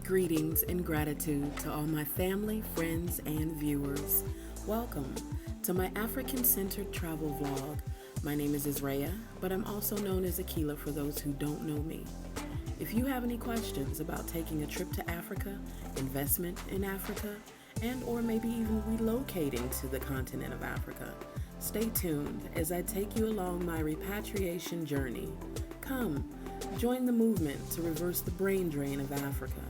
Greetings and gratitude to all my family, friends, and viewers. Welcome to my African-centered travel vlog. My name is Israya, but I'm also known as Akila for those who don't know me. If you have any questions about taking a trip to Africa, investment in Africa, and or maybe even relocating to the continent of Africa, stay tuned as I take you along my repatriation journey. Come, join the movement to reverse the brain drain of Africa.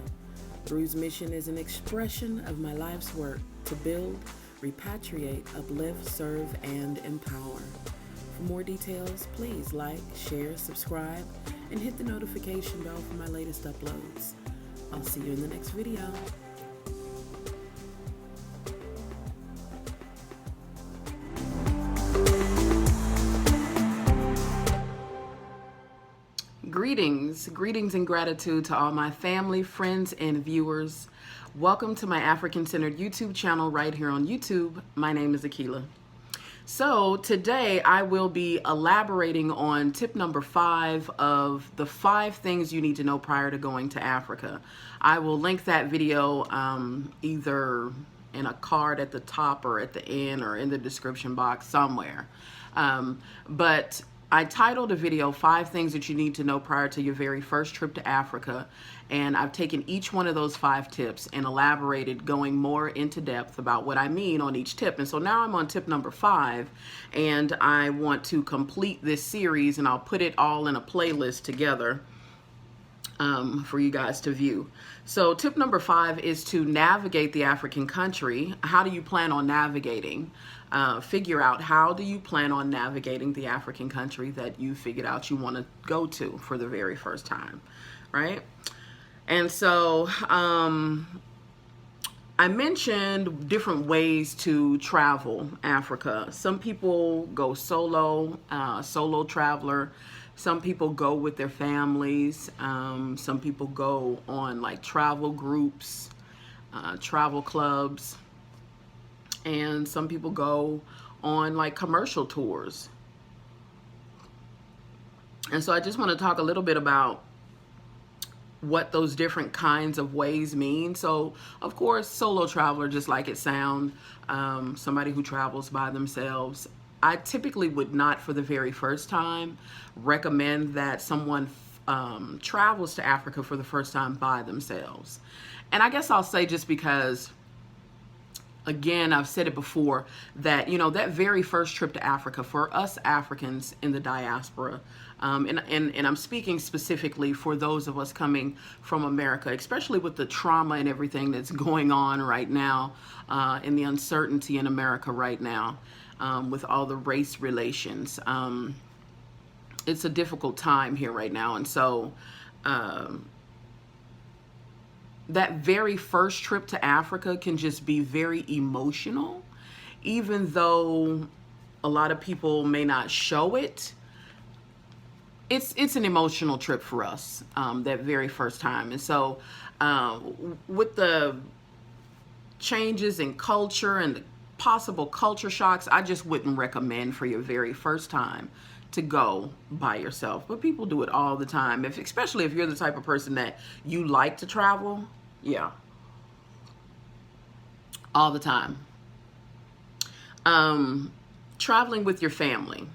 B.R.U.S.E mission is an expression of my life's work to build, repatriate, uplift, serve, and empower. For more details, please like, share, subscribe, and hit the notification bell for my latest uploads. I'll see you in the next video. Greetings and gratitude to all my family, friends, and viewers. Welcome to my African-centered YouTube channel right here on YouTube. My name is Akila. So today I will be elaborating on tip number 5 of the 5 things you need to know prior to going to Africa. I will link that video either in a card at the top or at the end or in the description box somewhere. But I titled a video 5 things that you need to know prior to your very first trip to Africa, and I've taken each one of those 5 tips and elaborated, going more into depth about what I mean on each tip. And so now I'm on tip number 5, and I want to complete this series, and I'll put it all in a playlist together for you guys to view. So tip number 5 is to navigate the African country. How do you plan on navigating? Figure out how do you plan on navigating the African country that you figured out you want to go to for the very first time, right? And so I mentioned different ways to travel Africa. Some people go solo, solo traveler. Some people go with their families. Some people go on like travel groups, travel clubs. And some people go on like commercial tours. And so I just want to talk a little bit about what those different kinds of ways mean. So of course, solo traveler, just like it sounds, somebody who travels by themselves. I typically would not, for the very first time, recommend that someone travels to Africa for the first time by themselves. And I guess I'll say, just because, again, I've said it before, that, you know, that very first trip to Africa for us Africans in the diaspora, and I'm speaking specifically for those of us coming from America, especially with the trauma and everything that's going on right now, and the uncertainty in America right now, with all the race relations. It's a difficult time here right now. And so that very first trip to Africa can just be very emotional, even though a lot of people may not show it. It's an emotional trip for us, that very first time. And so with the changes in culture and the possible culture shocks, I just wouldn't recommend for your very first time to go by yourself. But people do it all the time, especially if you're the type of person that you like to travel. Yeah, all the time. Traveling with your family.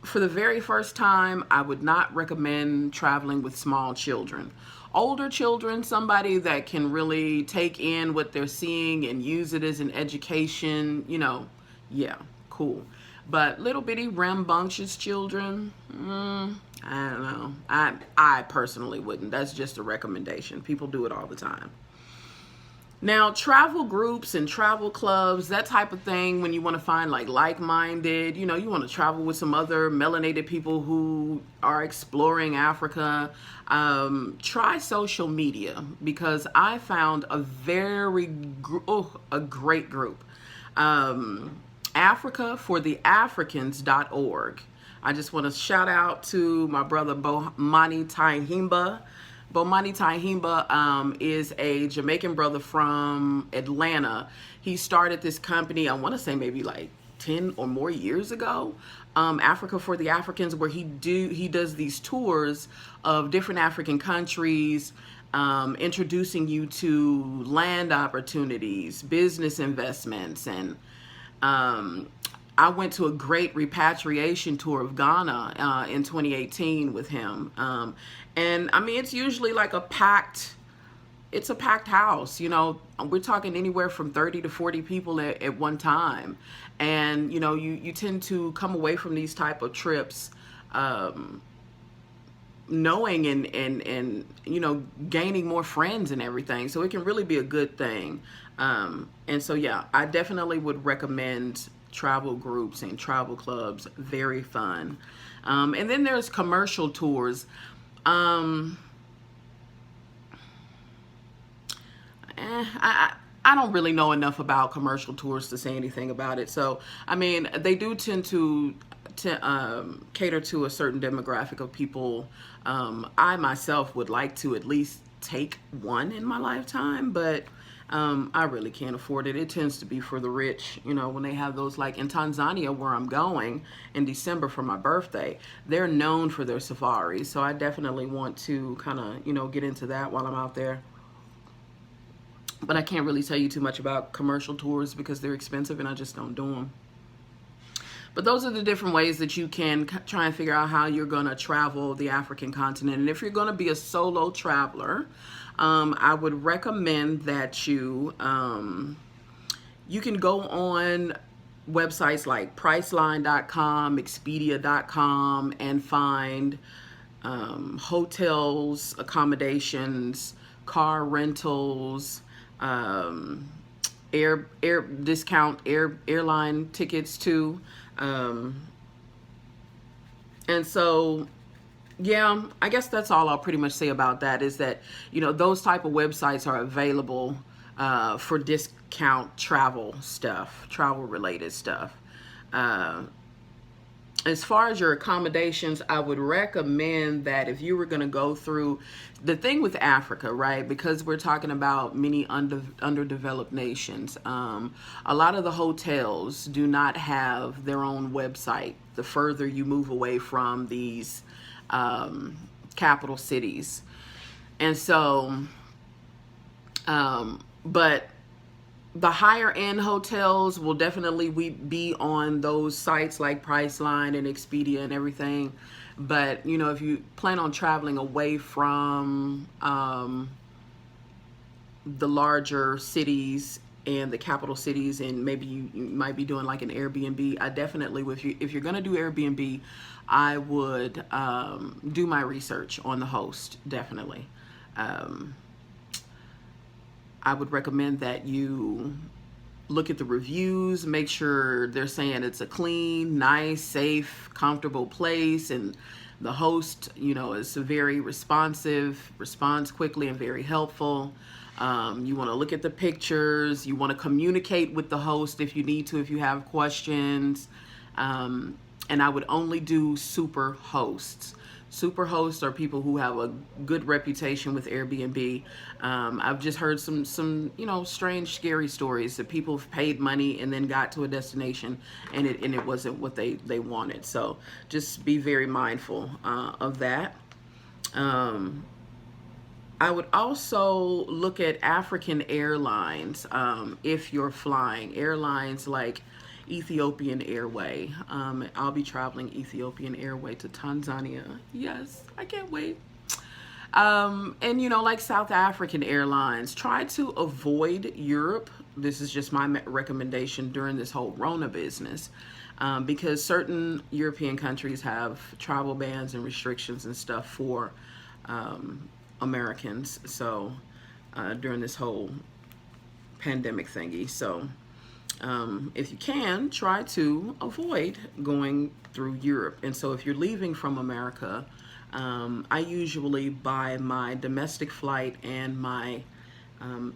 For the very first time, I would not recommend traveling with small children. Older children, somebody that can really take in what they're seeing and use it as an education, you know, yeah, cool. But little bitty rambunctious children, I don't know. I personally wouldn't. That's just a recommendation. People do it all the time. Now, travel groups and travel clubs, that type of thing, when you want to find like-minded, you know, you want to travel with some other melanated people who are exploring Africa, try social media, because I found a great group. AfricaForTheAfricans.org. I just want to shout out to my brother Bomani Tyehimba. Bomani Tyehimba is a Jamaican brother from Atlanta. He started this company, I want to say maybe like 10 or more years ago, Africa for the Africans, where he does these tours of different African countries, introducing you to land opportunities, business investments, and I went to a great repatriation tour of Ghana in 2018 with him. And I mean, it's usually like it's a packed house. You know, we're talking anywhere from 30 to 40 people at one time. And, you know, you tend to come away from these type of trips knowing and you know, gaining more friends and everything, so it can really be a good thing. And so yeah, I definitely would recommend travel groups and travel clubs. Very fun. And then there's commercial tours. um I don't really know enough about commercial tours to say anything about it. So, I mean, they do tend to cater to a certain demographic of people. I myself would like to at least take one in my lifetime, but I really can't afford it. It tends to be for the rich, you know, when they have those, like in Tanzania, where I'm going in December for my birthday. They're known for their safaris, so I definitely want to kind of, you know, get into that while I'm out there. But I can't really tell you too much about commercial tours because they're expensive and I just don't do them. But those are the different ways that you can try and figure out how you're going to travel the African continent. And if you're going to be a solo traveler, I would recommend that you can go on websites like Priceline.com, Expedia.com, and find hotels, accommodations, car rentals, air discount airline tickets too. And so yeah, I guess that's all I'll pretty much say about that, is that, you know, those type of websites are available for discount travel stuff, travel related stuff. Uh, as far as your accommodations, I would recommend that if you were going to go through the thing with Africa, right? Because we're talking about many underdeveloped nations. A lot of the hotels do not have their own website. The further you move away from these capital cities, and so, but the higher end hotels will definitely be on those sites like Priceline and Expedia and everything. But, you know, if you plan on traveling away from the larger cities and the capital cities, and maybe you might be doing like an Airbnb, I definitely, if you're going to do Airbnb, I would do my research on the host, definitely. Um, I would recommend that you look at the reviews, make sure they're saying it's a clean, nice, safe, comfortable place, and the host, you know, is very responsive, responds quickly, and very helpful. You want to look at the pictures. You want to communicate with the host if you need to, if you have questions. And I would only do super hosts. Super hosts are people who have a good reputation with Airbnb. I've just heard some you know, strange, scary stories that people have paid money and then got to a destination and it wasn't what they wanted. So just be very mindful of that. I would also look at African airlines if you're flying. Airlines like Ethiopian Airway. I'll be traveling Ethiopian Airway to Tanzania. Yes, I can't wait. And, you know, like South African Airlines. Try to avoid Europe. This is just my recommendation during this whole Rona business. Because certain European countries have travel bans and restrictions and stuff for Americans. So during this whole pandemic thingy. So if you can, try to avoid going through Europe. And so if you're leaving from America, I usually buy my domestic flight and my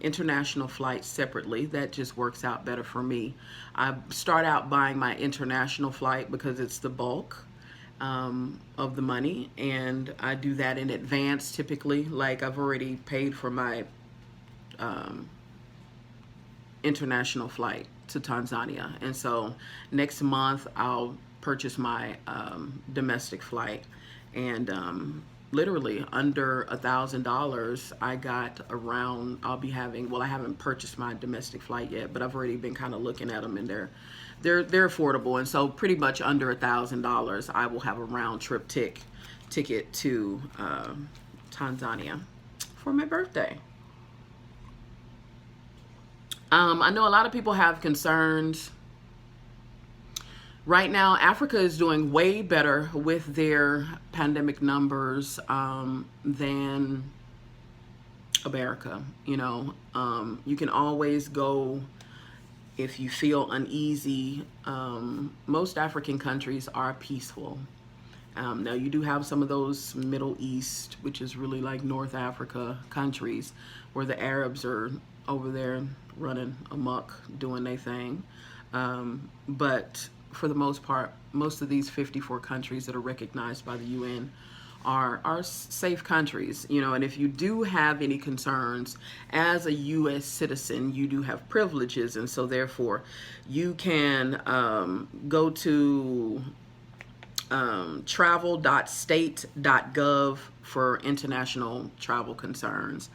international flight separately. That just works out better for me. I start out buying my international flight because it's the bulk of the money, and I do that in advance typically. Like, I've already paid for my international flight to Tanzania, and so next month I'll purchase my domestic flight, and literally under $1,000. I got around, I'll be having, well, I haven't purchased my domestic flight yet, but I've already been kind of looking at them, and they're affordable. And so pretty much under $1,000, I will have a round trip ticket to Tanzania for my birthday. I know a lot of people have concerns. Right now, Africa is doing way better with their pandemic numbers than America. You can always go if you feel uneasy. Most African countries are peaceful. Now, you do have some of those Middle East, which is really like North Africa countries, where the Arabs are over there running amok, doing their thing. But for the most part, most of these 54 countries that are recognized by the UN are safe countries, and if you do have any concerns as a U.S. citizen, you do have privileges, and so therefore you can go to travel.state.gov for international travel concerns.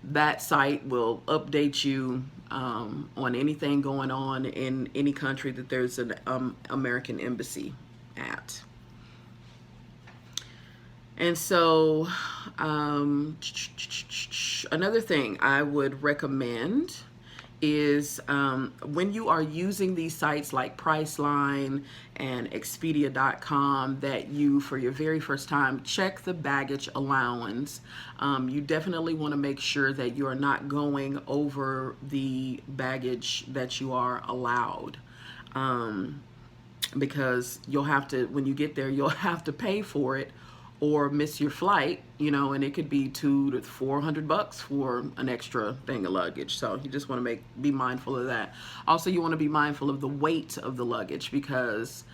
That site will update you on anything going on in any country that there's an American embassy at. And so another thing I would recommend is when you are using these sites like Priceline and Expedia.com, that you, for your very first time, check the baggage allowance. You definitely want to make sure that you are not going over the baggage that you are allowed, because you'll have to, when you get there, you'll have to pay for it or miss your flight, and it could be $200 to $400 for an extra thing of luggage. So you just want to be mindful of that. Also, you want to be mindful of the weight of the luggage, because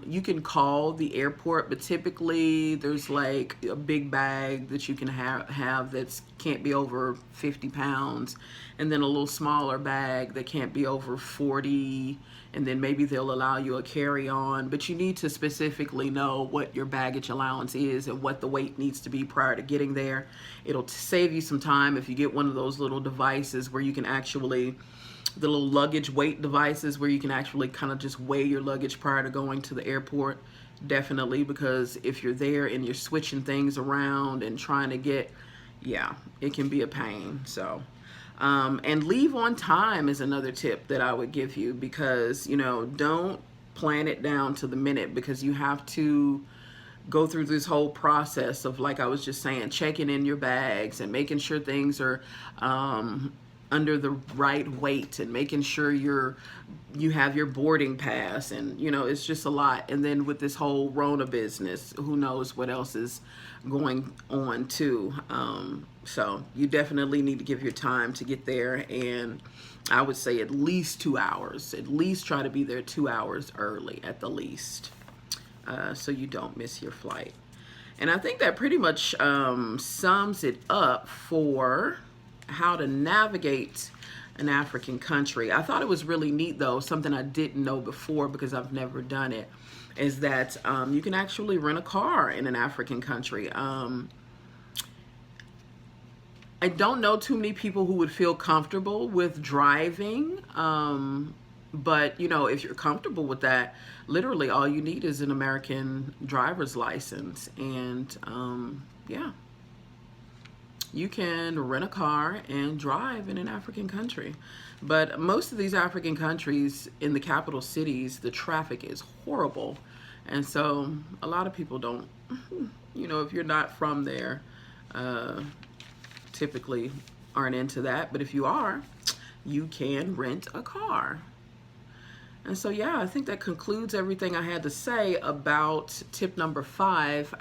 you can call the airport, but typically there's like a big bag that you can have that can't be over 50 pounds, and then a little smaller bag that can't be over 40, and then maybe they'll allow you a carry-on. But you need to specifically know what your baggage allowance is and what the weight needs to be prior to getting there. It'll save you some time if you get one of those little devices where you can actually, the little luggage weight devices where you can actually kind of just weigh your luggage prior to going to the airport. Definitely, because if you're there and you're switching things around and trying to get, yeah, it can be a pain. So and leave on time is another tip that I would give you, because don't plan it down to the minute, because you have to go through this whole process of, like I was just saying, checking in your bags and making sure things are under the right weight, and making sure you have your boarding pass, and it's just a lot. And then with this whole Rona business, who knows what else is going on too. So you definitely need to give your time to get there, and I would say at least 2 hours. At least try to be there 2 hours early at the least, so you don't miss your flight. And I think that pretty much sums it up for how to navigate an African country. I thought it was really neat, though, something I didn't know before because I've never done it, is that you can actually rent a car in an African country. I don't know too many people who would feel comfortable with driving, but if you're comfortable with that, literally all you need is an American driver's license, and yeah, you can rent a car and drive in an African country. But most of these African countries, in the capital cities, the traffic is horrible, and so a lot of people don't, if you're not from there, typically aren't into that. But if you are, you can rent a car. And so, yeah, I think that concludes everything I had to say about tip number 5,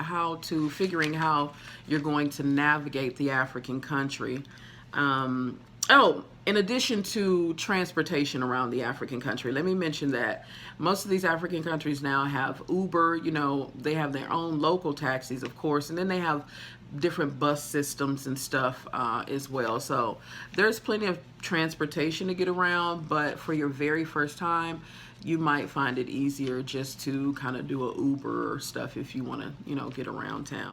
figuring how you're going to navigate the African country. Oh, in addition to transportation around the African country, let me mention that most of these African countries now have Uber. They have their own local taxis, of course, and then they have different bus systems and stuff as well. So there's plenty of transportation to get around, but for your very first time, you might find it easier just to kind of do a Uber or stuff if you want to, get around town.